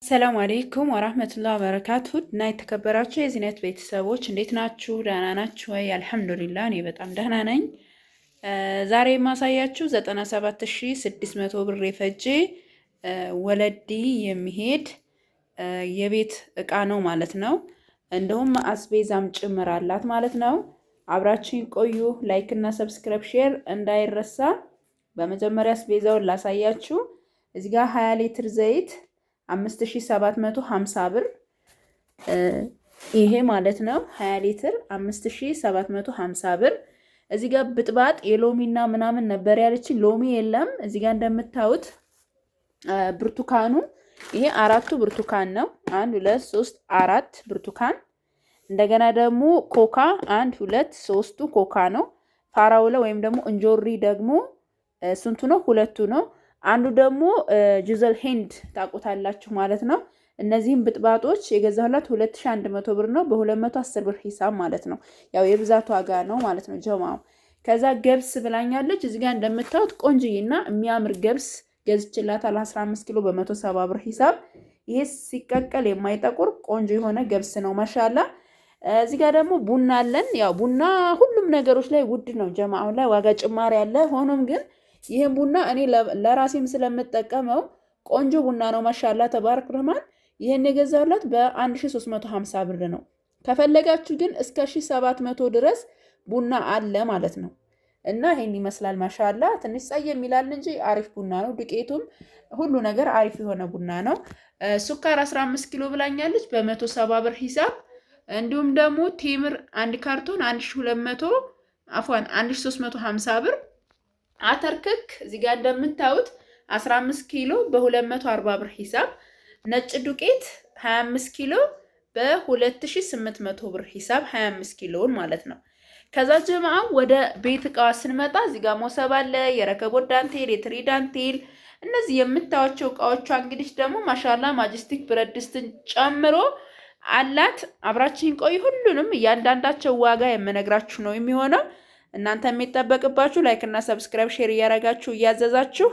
ሰላም አለይኩም ወራህመቱላሂ ወበረካቱ እና የተከበራችሁ የዚህነት ቤተሰቦች እንዴት ናችሁ? ደህና ናችሁ ወይ? አልሐምዱሊላህ እኔ በጣም ደህና ነኝ። ዛሬ የማሳያችሁ 97600 ብር የፈጀ ወለዲ የሚሄድ የቤት እቃ ነው ማለት ነው። እንደውም አስቤዛም ጭምር አላት ማለት ነው። አብራችሁ ቆዩ። ላይክ እና ሰብስክራይብ ሼር እንዳይረሳ። በመጀመሪያ አስቤዛውን ላሳያችሁ። እዚህ ጋር 20 ሊትር ዘይት 5750 ብር ይሄ ማለት ነው። 20 ሊትር 5750 ብር። እዚህ ጋር ብጥባጥ የሎሚና ምናምን ነበር ያለችኝ፣ ሎሚ የለም። እዚህ ጋር እንደምታዩት ብርቱካኑ ይሄ አራቱ ብርቱካን ነው። 1 2 3 4 ብርቱካን። እንደገና ደግሞ ኮካ 1 2 3ቱ ኮካ ነው። ፓራውለ ወይም ደግሞ እንጆሪ ደግሞ ስንቱ ነው? 2ቱ ነው። አንዱ ደግሞ ጁዘል ሂንድ ታውቁታላችሁ ማለት ነው። እነዚህም ብጥባጦች የገዛሁላት 2100 ብር ነው፣ በ210 ብር ሂሳብ ማለት ነው። ያው የብዛት ዋጋ ነው ማለት ነው ጀማው። ከዛ ገብስ ብላኛለች። እዚህ ጋር እንደምታዩት ቆንጅዬና የሚያምር ገብስ ገዝችላታል 15 ኪሎ በ170 ብር ሂሳብ። ይሄ ሲቀቀል የማይጠቁር ቆንጆ የሆነ ገብስ ነው ማሻላ። እዚህ ጋር ደግሞ ቡና አለን። ያው ቡና ሁሉም ነገሮች ላይ ውድ ነው ጀማው፣ ላይ ዋጋ ጭማሪ አለ። ሆኖም ግን ይሄን ቡና እኔ ለራሴም ስለምጠቀመው ቆንጆ ቡና ነው ማሻላ ተባረክ ረህማን። ይሄን የገዛሁላት በ1350 ብር ነው። ከፈለጋችሁ ግን እስከ 1700 ድረስ ቡና አለ ማለት ነው። እና ይሄን ይመስላል ማሻላ። ትንሽ ጸየም ይላል እንጂ አሪፍ ቡና ነው። ዱቄቱም ሁሉ ነገር አሪፍ የሆነ ቡና ነው። ሱካር 15 ኪሎ ብላኛለች በ170 ብር ሂሳብ። እንዲሁም ደግሞ ቴምር አንድ ካርቶን 1200 አፏን 1350 ብር። አተርክክ እዚህ ጋር እንደምታዩት 15 ኪሎ በ240 ብር ሂሳብ። ነጭ ዱቄት 25 ኪሎ በ2800 ብር ሂሳብ 25 ኪሎውን ማለት ነው። ከዛ ጀማዓ ወደ ቤት እቃዋ ስንመጣ እዚህ ጋር ሞሰብ አለ፣ የረከቦት ዳንቴል፣ የትሪ ዳንቴል፣ እነዚህ የምታዩቸው እቃዎቿ እንግዲህ ደግሞ ማሻላ ማጀስቲክ ብረት ድስትን ጨምሮ አላት። አብራችሁን ቆይ። ሁሉንም እያንዳንዳቸው ዋጋ የምነግራችሁ ነው የሚሆነው። እናንተ የሚጠበቅባችሁ ላይክ እና ሰብስክራይብ ሼር እያረጋችሁ እያዘዛችሁ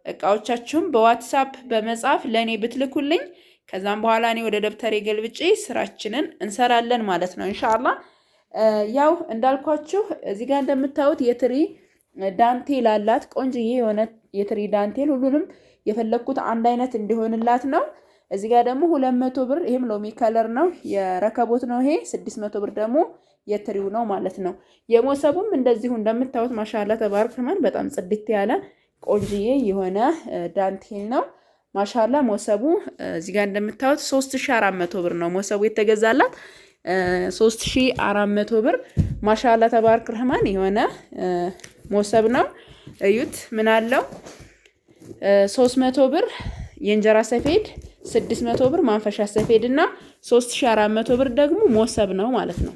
እቃዎቻችሁን በዋትስአፕ በመጻፍ ለኔ ብትልኩልኝ ከዛም በኋላ እኔ ወደ ደብተሬ ገልብጬ ስራችንን እንሰራለን ማለት ነው ኢንሻአላህ። ያው እንዳልኳችሁ እዚህ ጋር እንደምታዩት የትሪ ዳንቴል አላት። ቆንጆዬ የሆነ የትሪ ዳንቴል፣ ሁሉንም የፈለኩት አንድ አይነት እንዲሆንላት ነው። እዚህ ጋር ደግሞ 200 ብር ይሄም ሎሚ ከለር ነው፣ የረከቦት ነው። ይሄ 600 ብር ደግሞ የትሪው ነው ማለት ነው። የሞሰቡም እንደዚሁ እንደምታዩት ማሻአላ ተባረክ ረህማን በጣም ጽድት ያለ ቆንጆዬ የሆነ ዳንቴል ነው ማሻአላ። ሞሰቡ እዚህ ጋር እንደምታዩት 3400 ብር ነው ሞሰቡ የተገዛላት 3400 ብር ማሻአላ ተባረክ ረህማን የሆነ ሞሰብ ነው። እዩት ምን አለው 300 ብር የእንጀራ ሰፌድ፣ 600 ብር ማንፈሻ ሰፌድ እና 3400 ብር ደግሞ ሞሰብ ነው ማለት ነው።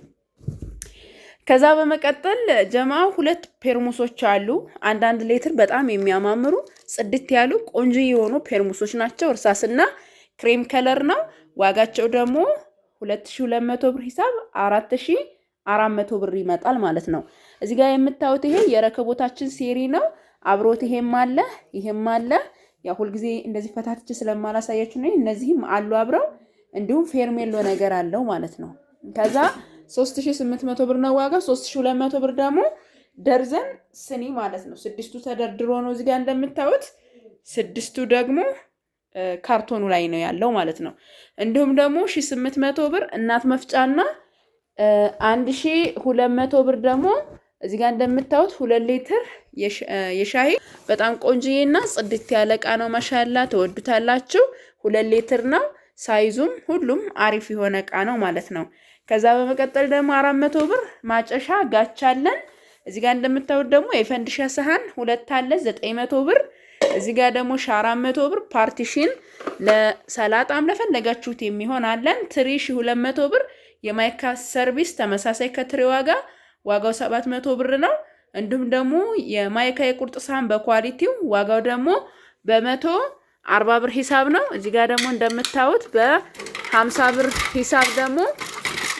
ከዛ በመቀጠል ጀማው 2 ፔርሙሶች አሉ። አንዳንድ ሊትር በጣም የሚያማምሩ ጽድት ያሉ ቆንጆ የሆኑ ፔርሙሶች ናቸው። እርሳስና ክሬም ከለር ነው። ዋጋቸው ደግሞ 2200 ብር ሂሳብ 4400 ብር ይመጣል ማለት ነው። እዚህ ጋር የምታዩት ይሄ የረከቦታችን ሴሪ ነው። አብሮት ይሄም አለ ይሄም አለ። ያው ሁልጊዜ እንደዚህ ፈታትቼ ስለማላሳያችሁ ነው። እነዚህም አሉ አብረው፣ እንዲሁም ፌርሜሎ ነገር አለው ማለት ነው። ከዛ 3800 ብር ነው ዋጋ። 3200 ብር ደግሞ ደርዘን ስኒ ማለት ነው። 6ቱ ተደርድሮ ነው እዚህ ጋር እንደምታዩት፣ 6ቱ ደግሞ ካርቶኑ ላይ ነው ያለው ማለት ነው። እንዲሁም ደግሞ 1800 ብር እናት መፍጫና 1200 ብር ደግሞ እዚህ ጋር እንደምታዩት 2 ሊትር የሻሂ በጣም ቆንጆዬና ጽድት ያለ እቃ ነው ማሻአላ። ተወዱታላችሁ። 2 ሊትር ነው። ሳይዙም ሁሉም አሪፍ የሆነ እቃ ነው ማለት ነው። ከዛ በመቀጠል ደግሞ 400 ብር ማጨሻ ጋቻለን። እዚህ ጋር እንደምታዩት ደግሞ የፈንዲሻ ሰሃን 2 አለ 900 ብር። እዚህ ጋር ደግሞ 400 ብር ፓርቲሽን ለሰላጣም ለፈለጋችሁት የሚሆን አለን። ትሪ 200 ብር። የማይካ ሰርቪስ ተመሳሳይ ከትሪ ዋጋው 700 ብር ነው። እንዲሁም ደግሞ የማይካ የቁርጥ ሰሃን በኳሊቲው ዋጋው ደግሞ በ140 ብር ሂሳብ ነው። እዚህ ጋር ደግሞ እንደምታዩት በ50 ብር ሂሳብ ደግሞ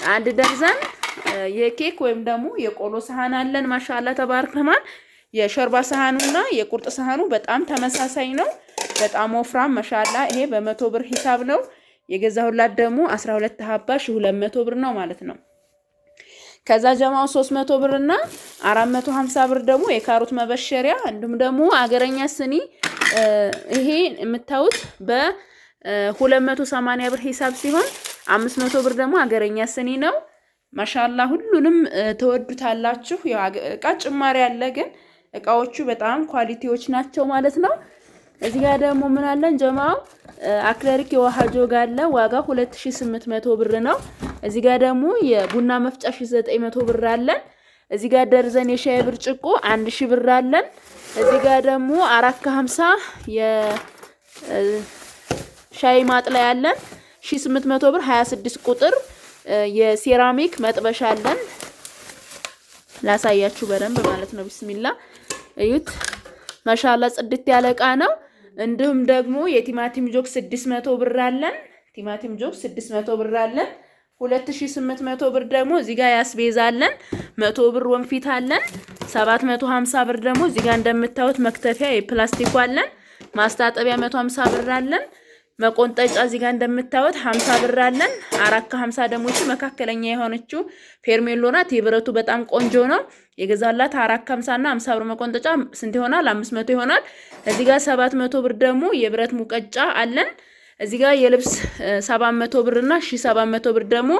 አንድ ደርዘን የኬክ ወይም ደግሞ የቆሎ ሰሃን አለን ማሻአላ ተባረክ ረህማን። የሾርባ ሰሃኑና የቁርጥ ሰሃኑ በጣም ተመሳሳይ ነው። በጣም ወፍራም ማሻአላ። ይሄ በ100 ብር ሂሳብ ነው። የገዛሁላት ደግሞ 12 ሀባ 1200 ብር ነው ማለት ነው። ከዛ ጀማው 300 ብር እና 450 ብር ደግሞ የካሮት መበሸሪያ እንዲሁም ደግሞ አገረኛ ስኒ ይሄ የምታዩት በ280 ብር ሂሳብ ሲሆን 500 ብር ደግሞ አገረኛ ስኒ ነው። ማሻአላ ሁሉንም ተወዱታላችሁ። ያው እቃ ጭማሪ አለ፣ ግን እቃዎቹ በጣም ኳሊቲዎች ናቸው ማለት ነው። እዚህ ጋር ደግሞ ምን አለን ጀማው አክለሪክ የውሃ ጆግ አለ። ዋጋው 2800 ብር ነው። እዚህ ጋር ደግሞ የቡና መፍጫ 1900 ብር አለን። እዚህ ጋር ደርዘን የሻይ ብርጭቆ 1000 ብር አለን። እዚህ ጋር ደግሞ 450 የሻይ ማጥለያ አለን 1800 ብር 26 ቁጥር የሴራሚክ መጥበሻ አለን። ላሳያችሁ በደንብ ማለት ነው። ቢስሚላ እዩት። ማሻአላ ጽድት ያለ እቃ ነው። እንዲሁም ደግሞ የቲማቲም ጆክ 600 ብር አለን። ቲማቲም ጆክ 600 ብር አለን። 2800 ብር ደግሞ እዚህ ጋር ያስቤዛለን። 100 ብር ወንፊት አለን። 750 ብር ደግሞ እዚህ ጋር እንደምታዩት መክተፊያ የፕላስቲክ አለን። ማስታጠቢያ 150 ብር አለን። መቆንጠጫ እዚህ ጋር እንደምታዩት 50 ብር አለን። 450 ደግሞ እቺ መካከለኛ የሆነችው ፌርሜሎ ናት። የብረቱ በጣም ቆንጆ ነው። የገዛላት 450 እና 50 ብር መቆንጠጫ ስንት ይሆናል? 500 ይሆናል። እዚህ ጋር 700 ብር ደግሞ የብረት ሙቀጫ አለን። እዚህ ጋር የልብስ 700 ብር እና 1700 ብር ደግሞ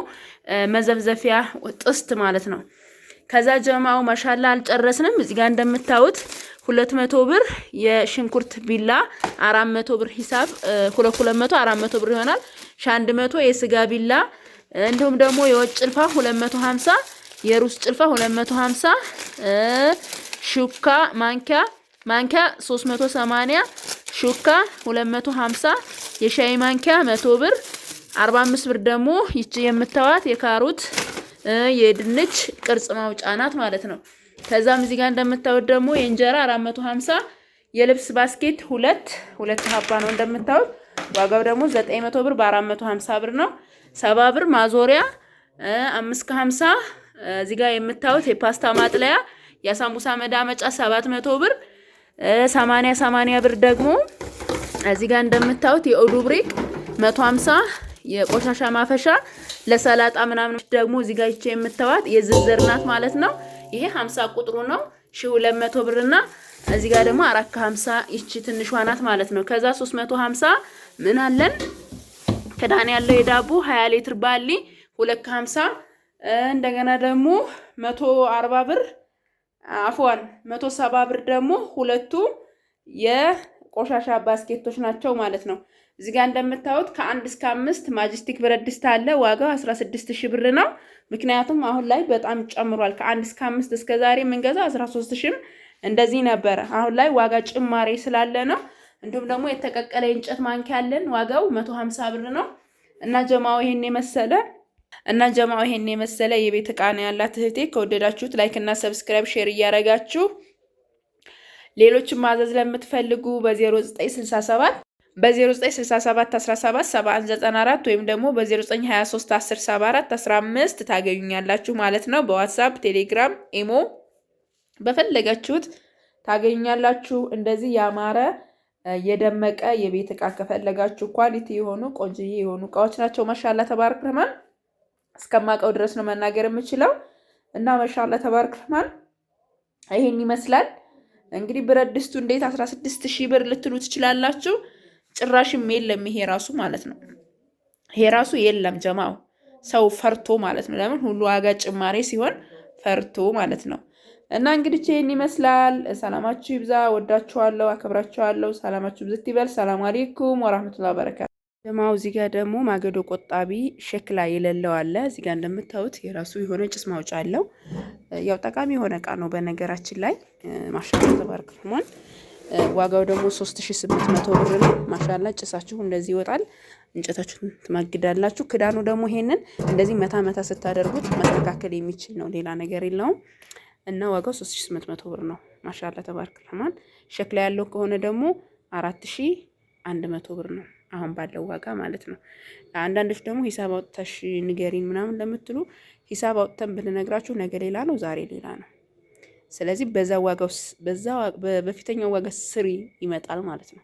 መዘፍዘፊያ ጥስት ማለት ነው። ከዛ ጀማው ማሻአላ አልጨረስንም። እዚህ ጋር እንደምታዩት 200 ብር የሽንኩርት ቢላ 400 ብር ሂሳብ 200 400 ብር ይሆናል። 100 የስጋ ቢላ እንዲሁም ደግሞ የወጭ ጭልፋ 250 የሩስ ጭልፋ 250 ሹካ ማንኪያ 380 ሹካ 250 የሻይ ማንኪያ 100 ብር 45 ብር ደግሞ ይቺ የምታዋት የካሮት የድንች ቅርጽ ማውጫ ናት ማለት ነው። ከዛም እዚህ ጋር እንደምታዩት ደግሞ የእንጀራ 450 የልብስ ባስኬት ሁለት ሀባ ነው እንደምታዩት። ዋጋው ደግሞ 900 ብር በ450 ብር ነው። 70 ብር ማዞሪያ 550 እዚህ ጋር የምታዩት የፓስታ ማጥለያ የሳምቡሳ መዳመጫ 700 ብር 80 ብር ደግሞ እዚህ ጋር እንደምታዩት የኦዱብሪክ 150 የቆሻሻ ማፈሻ ለሰላጣ ምናምን ደግሞ እዚህ ጋር ይቺ የምታዩት የዝርዝር ናት ማለት ነው። ይሄ 50 ቁጥሩ ነው 1200 ብርና እዚህ ጋር ደግሞ 450 ይቺ ትንሿ ናት ማለት ነው። ከዛ 350 ምን አለን ክዳን ያለው የዳቦ 20 ሊትር ባሊ 250 እንደገና ደግሞ 140 ብር አፍዋን 170 ብር ደግሞ ሁለቱ የቆሻሻ ባስኬቶች ናቸው ማለት ነው። እዚህ ጋር እንደምታዩት ከ1 እስከ 5 ማጅስቲክ ብረት ድስት አለ። ዋጋው 16000 ብር ነው። ምክንያቱም አሁን ላይ በጣም ጨምሯል። ከ1 እስከ 5 እስከ ዛሬ የምንገዛው 13000 እንደዚህ ነበረ። አሁን ላይ ዋጋ ጭማሪ ስላለ ነው። እንዲሁም ደግሞ የተቀቀለ እንጨት ማንኪያ አለን። ዋጋው 150 ብር ነው። እና ጀማው ይሄን የመሰለ የቤት ዕቃ ነው ያላት እህቴ። ከወደዳችሁት ላይክ እና ሰብስክራይብ ሼር እያረጋችሁ ሌሎችም ማዘዝ ለምትፈልጉ በ0967 17 ወይም ደግሞ በ0923 10 74 15 ታገኙኛላችሁ ማለት ነው። በዋትስአፕ ቴሌግራም፣ ኢሞ በፈለጋችሁት ታገኙኛላችሁ። እንደዚህ ያማረ የደመቀ የቤት ዕቃ ከፈለጋችሁ ኳሊቲ የሆኑ ቆንጆዬ የሆኑ ዕቃዎች ናቸው። ማሻአላ ተባረክ ረህማን እስከማቀው ድረስ ነው መናገር የምችለው እና ማሻአላ ተባረክ ረህማን ይሄን ይመስላል። እንግዲህ ብረት ድስቱ እንዴት 16000 ብር ልትሉ ትችላላችሁ። ጭራሽም የለም ይሄ ራሱ ማለት ነው። ይሄ ራሱ የለም ጀማው ሰው ፈርቶ ማለት ነው። ለምን ሁሉ ዋጋ ጭማሬ ሲሆን ፈርቶ ማለት ነው። እና እንግዲህ ይሄን ይመስላል። ሰላማችሁ ይብዛ። ወዳችኋለሁ፣ አከብራችኋለሁ። ሰላማችሁ ብዝት ይበል። ሰላም አለይኩም ወራህመቱላሂ ወበረካቱ። ጀማው እዚህ ጋር ደግሞ ማገዶ ቆጣቢ ሸክላ የሌለው አለ። እዚህ ጋር እንደምታዩት የራሱ የሆነ ጭስ ማውጫ አለው። ያው ጠቃሚ የሆነ እቃ ነው በነገራችን ላይ ማሻአላ ተባረክ ረህማን። ዋጋው ደግሞ 3800 ብር ነው። ማሻአላ ጭሳችሁ እንደዚህ ይወጣል። እንጨታችሁን ትማግዳላችሁ። ክዳኑ ደግሞ ይሄንን እንደዚህ መታ ስታደርጉት መስተካከል የሚችል ነው። ሌላ ነገር የለውም። እና ዋጋው 3800 ብር ነው። ማሻአላ ተባረክ ረህማን። ሸክላ ያለው ከሆነ ደግሞ 4100 ብር ነው አሁን ባለው ዋጋ ማለት ነው። አንዳንዶች ደግሞ ሂሳብ አውጥተሽ ንገሪን ምናምን ለምትሉ ሂሳብ አውጥተን ብንነግራችሁ ነገ ሌላ ነው፣ ዛሬ ሌላ ነው። ስለዚህ በፊተኛው ዋጋ ስሪ ይመጣል ማለት ነው።